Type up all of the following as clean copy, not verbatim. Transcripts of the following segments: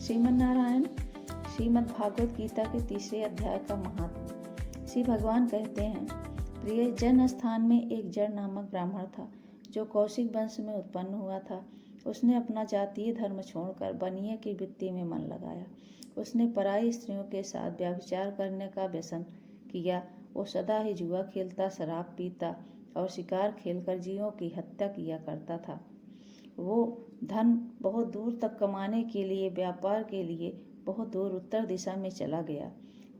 श्रीमन्नारायण श्रीमद् भागवत गीता के तीसरे अध्याय का महात्मा। श्री भगवान कहते हैं, प्रिय जन स्थान में एक जड़ नामक ब्राह्मण था जो कौशिक वंश में उत्पन्न हुआ था। उसने अपना जातीय धर्म छोड़कर बनिए की वृत्ति में मन लगाया। उसने पराई स्त्रियों के साथ व्यभिचार करने का व्यसन किया। वो सदा ही जुआ खेलता, शराब पीता और शिकार खेलकर जीवों की हत्या किया करता था। वो धन बहुत दूर तक कमाने के लिए व्यापार के लिए बहुत दूर उत्तर दिशा में चला गया।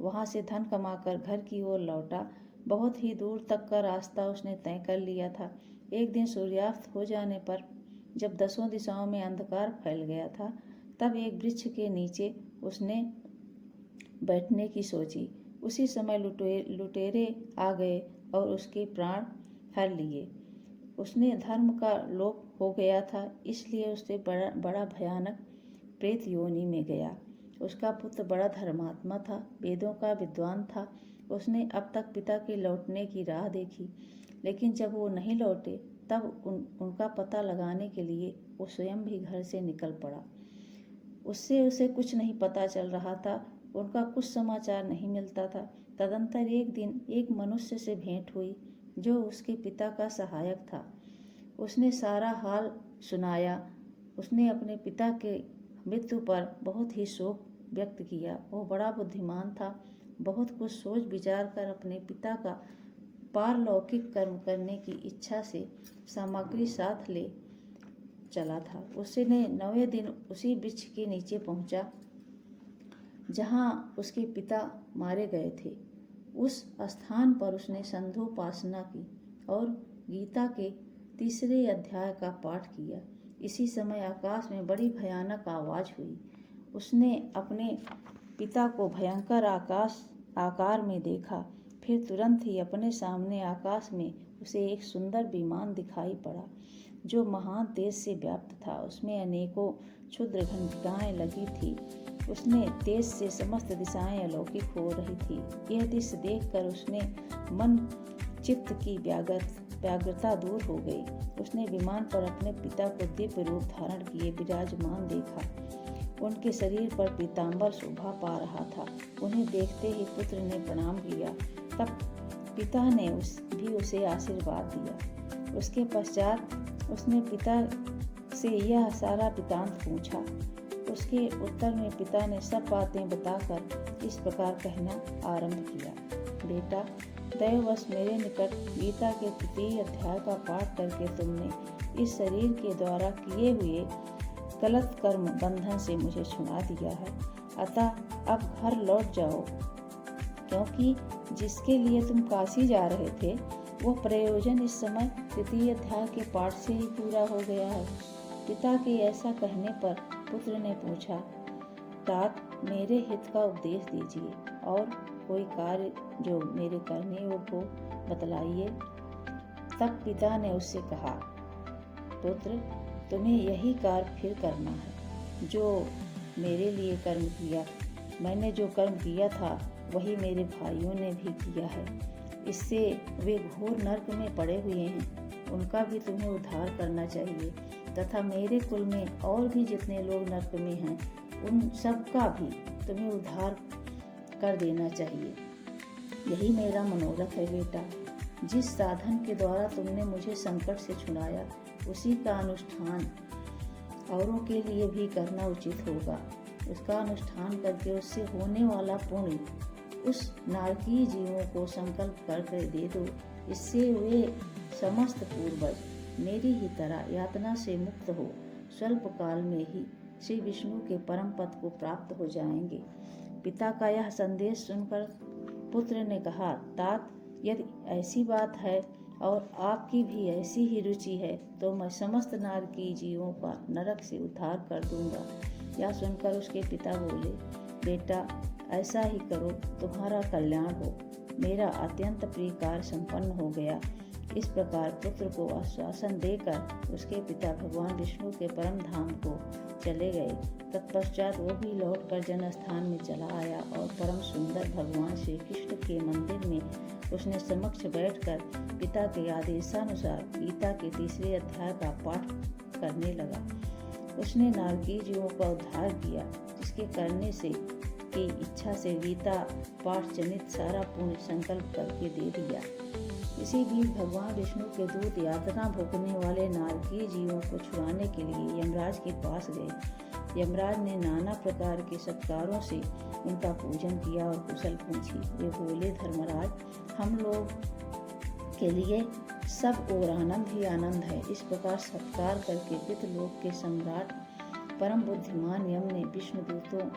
वहाँ से धन कमाकर घर की ओर लौटा। बहुत ही दूर तक का रास्ता उसने तय कर लिया था। एक दिन सूर्यास्त हो जाने पर जब दसों दिशाओं में अंधकार फैल गया था, तब एक वृक्ष के नीचे उसने बैठने की सोची। उसी समय लुटेरे आ गए और उसके प्राण हर लिए। उसने धर्म का लोप हो गया था, इसलिए उससे बड़ा भयानक प्रेत योनि में गया। उसका पुत्र बड़ा धर्मात्मा था, वेदों का विद्वान था। उसने अब तक पिता के लौटने की राह देखी, लेकिन जब वो नहीं लौटे तब उनका पता लगाने के लिए वो स्वयं भी घर से निकल पड़ा। उससे उसे कुछ नहीं पता चल रहा था, उनका कुछ समाचार नहीं मिलता था। तदंतर एक दिन एक मनुष्य से भेंट हुई जो उसके पिता का सहायक था। उसने सारा हाल सुनाया। उसने अपने पिता के मृत्यु पर बहुत ही शोक व्यक्त किया। वो बड़ा बुद्धिमान था, बहुत कुछ सोच विचार कर अपने पिता का पारलौकिक कर्म करने की इच्छा से सामग्री साथ ले चला था। उसने 9वें दिन उसी वृक्ष के नीचे पहुंचा जहां उसके पिता मारे गए थे। उस स्थान पर उसने संध्योपासना की और गीता के तीसरे अध्याय का पाठ किया। इसी समय आकाश में बड़ी भयानक आवाज हुई। उसने अपने पिता को भयंकर आकार में देखा। फिर तुरंत ही अपने सामने आकाश में उसे एक सुंदर विमान दिखाई पड़ा जो महान तेज से व्याप्त था। उसमें अनेकों क्षुद्र घंटिकाएं लगी थी। उसने तेज से समस्त दिशाएं अलौकिक हो रही थी। यह दृश्य देखकर उसने मन चित्त की व्याग्रता दूर हो गई। उसने विमान पर अपने पिता को दिव्य रूप धारण किए विराजमान देखा। उनके शरीर पर पीतांबर शोभा पा रहा था। उन्हें देखते ही पुत्र ने प्रणाम किया। तब पिता ने भी उसे आशीर्वाद दिया। उसके पश्चात उसने पिता से यह सारा वृत्तांत पूछा। उसके उत्तर में पिता ने सब बातें बताकर इस प्रकार कहना आरंभ किया, बेटा, दैववश मेरे निकट गीता के तृतीय अध्याय का पाठ करके तुमने इस शरीर के द्वारा किए हुए गलत कर्म बंधन से मुझे छुड़ा दिया है। अतः अब घर लौट जाओ, क्योंकि जिसके लिए तुम काशी जा रहे थे वह प्रयोजन इस समय तृतीय अध्याय के पाठ से ही पूरा हो गया है। पिता के ऐसा कहने पर पुत्र ने पूछा, तात, मेरे हित का उपदेश दीजिए और कोई कार्य जो मेरे करने योग्य हो बतलाइए। तब पिता ने उससे कहा, पुत्र, तुम्हें यही कार्य फिर करना है जो मेरे लिए कर्म किया। मैंने जो कर्म किया था वही मेरे भाइयों ने भी किया है। इससे वे घोर नरक में पड़े हुए हैं। उनका भी तुम्हें उद्धार करना चाहिए तथा मेरे कुल में और भी जितने लोग नरक में हैं उन सब का भी तुम्हें उद्धार कर देना चाहिए। यही मेरा मनोरथ है बेटा। जिस साधन के द्वारा तुमने मुझे संकट से छुड़ाया उसी का अनुष्ठान औरों के लिए भी करना उचित होगा। उसका अनुष्ठान करके उससे होने वाला पुण्य उस नारकीय जीवों को संकल्प करके दे दो। इससे वे समस्त पूर्वज मेरी ही तरह यातना से मुक्त हो स्वल्प काल में ही श्री विष्णु के परम पद को प्राप्त हो जाएंगे। पिता का यह संदेश सुनकर पुत्र ने कहा, तात, यदि ऐसी बात है और आपकी भी ऐसी ही रुचि है तो मैं समस्त नारकीय जीवों का नरक से उद्धार कर दूंगा। यह सुनकर उसके पिता बोले, बेटा, ऐसा ही करो, तुम्हारा कल्याण हो। मेरा अत्यंत प्रिय कार्य संपन्न हो गया। इस प्रकार पुत्र को आश्वासन देकर उसके पिता भगवान विष्णु के परम धाम को चले गए। तत्पश्चात वो भी लौटकर जनस्थान में चला आया और परम सुंदर भगवान श्री कृष्ण के मंदिर में उसने समक्ष बैठकर पिता के आदेशानुसार गीता के तीसरे अध्याय का पाठ करने लगा। उसने नारकीय जीवों का उद्धार किया, जिसके इसके करने से की इच्छा से गीता पाठ जनित सारा पुण्य संकल्प करके दे दिया। इसी बीच भगवान विष्णु के दूत यातना भोगने वाले नारकीय जीवों को छुड़ाने के लिए यमराज के पास गए। यमराज ने नाना प्रकार के सत्कारों से उनका पूजन किया और कुशल पूछी। वे बोले, धर्मराज, हम लोग के लिए सब और आनंद ही आनंद है। इस प्रकार सत्कार करके पितृलोक के सम्राट परम बुद्धिमान यम ने विष्णुदूतों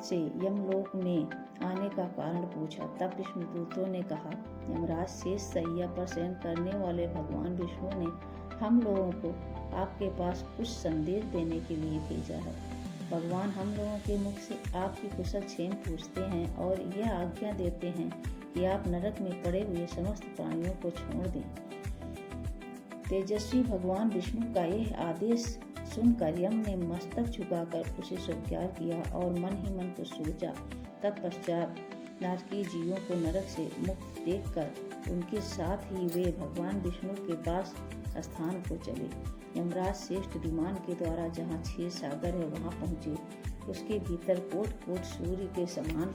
से यमलोक में आने का कारण पूछा। तब विष्णुदूतों ने कहा, यमराज, शेष सैया पर शयन करने वाले भगवान विष्णु ने हम लोगों को आपके पास कुछ संदेश देने के लिए भेजा है। भगवान हम लोगों के मुख से आपकी कुशल क्षेम पूछते हैं और यह आज्ञा देते हैं कि आप नरक में पड़े हुए समस्त प्राणियों को छोड़ दें। तेजस्वी भगवान विष्णु का यह आदेश सुनकर यम ने मस्तक झुकाकर उसे स्वीकार किया और मन ही मन को सोचा। तत्पश्चात नारकीय जीवों को नरक से मुक्त देखकर उनके साथ ही वे भगवान विष्णु के पास स्थान को चले। यमराज श्रेष्ठ विमान के द्वारा जहाँ 6 सागर है वहाँ पहुँचे। उसके भीतर कोट कोट सूर्य के समान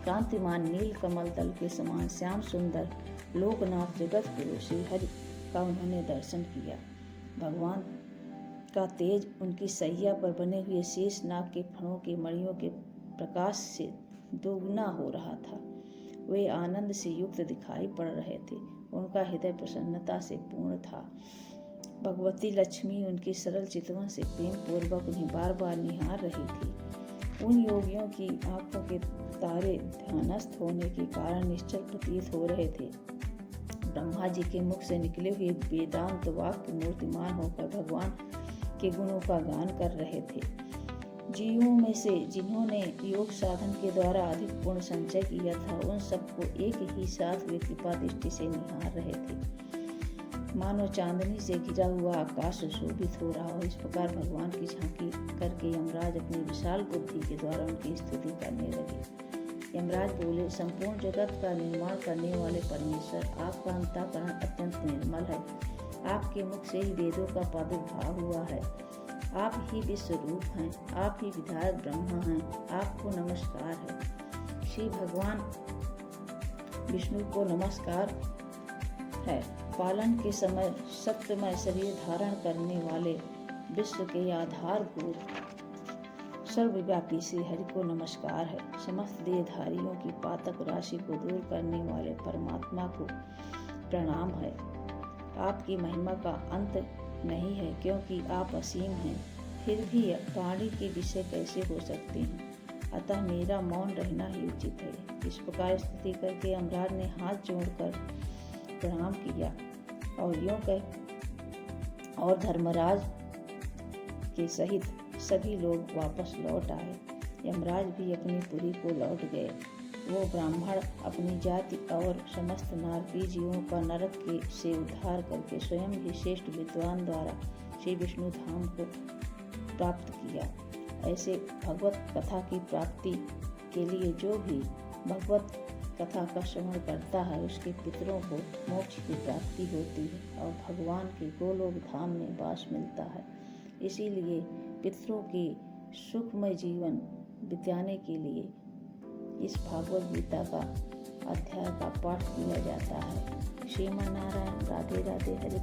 कांतिमान नील कमल दल के समान श्याम सुंदर लोकनाथ जगत गुरु श्री हरि का उन्होंने दर्शन किया। भगवान का तेज उनकी सैया पर बने हुए शेष नाग के फणों के मणियों के प्रकाश से दोगुना हो रहा था। वे आनंद से युक्त दिखाई पड़ रहे थे। उनका हृदय प्रसन्नता से पूर्ण था। भगवती लक्ष्मी उनकी सरल चितवन से प्रेम पूर्वक उन्हें बार बार निहार रही थी। उन योगियों की आंखों के तारे ध्यानस्थ होने के कारण निश्चल प्रतीत हो रहे थे। ब्रह्मा जी के मुख से निकले हुए वेदांत वाक्य मूर्तिमान होकर भगवान के गुणों का गान कर रहे थे। जीवों में से जिन्होंने योग साधन के द्वारा अधिक पुण्य संचय किया था, उन सबको एक ही साथ वे कृपा दृष्टि से निहार रहे थे। मानो चांदनी से घिरा हुआ आकाश सुशोभित हो रहा हो। इस प्रकार भगवान की झांकी करके यमराज अपनी विशाल बुद्धि के द्वारा उनकी स्तुति करने लगे। यमराज बोले, संपूर्ण जगत का निर्माण करने वाले परमेश्वर, आपका अंतःकरण अत्यंत निर्मल है। आपके मुख से ही वेदों का प्रादुर्भाव हुआ है। आप ही विश्वरूप हैं। आप ही विधायक ब्रह्मा हैं। आपको नमस्कार है। श्री भगवान विष्णु को नमस्कार है। पालन के समय सत्यमय शरीर धारण करने वाले विश्व के आधारभूत सर्वव्यापी श्री हरि को नमस्कार है। समस्त देहधारियों की पातक राशि को दूर करने वाले परमात्मा को प्रणाम है। आपकी महिमा का अंत नहीं है, क्योंकि आप असीम हैं। फिर भी वाणी के विषय कैसे हो सकते हैं? अतः मेरा मौन रहना ही उचित है। इस प्रकार स्तुति करके यमराज ने हाथ जोड़कर प्रणाम किया और यूं कह और धर्मराज के सहित सभी लोग वापस लौट आए। यमराज भी अपनी पुरी को लौट गए। वो ब्राह्मण अपनी जाति और समस्त नारकीय जीवों का नरक के से उद्धार करके स्वयं ही श्रेष्ठ विद्वान द्वारा श्री विष्णु धाम को प्राप्त किया। ऐसे भगवत कथा की प्राप्ति के लिए जो भी भगवत कथा का श्रवण करता है, उसके पितरों को मोक्ष की प्राप्ति होती है और भगवान के गोलोक धाम में वास मिलता है। इसीलिए पितरों के सुखमय जीवन बिताने के लिए इस भागवत गीता का अध्याय का पाठ किया जाता है। श्रीमन नारायण। राधे राधे। हरि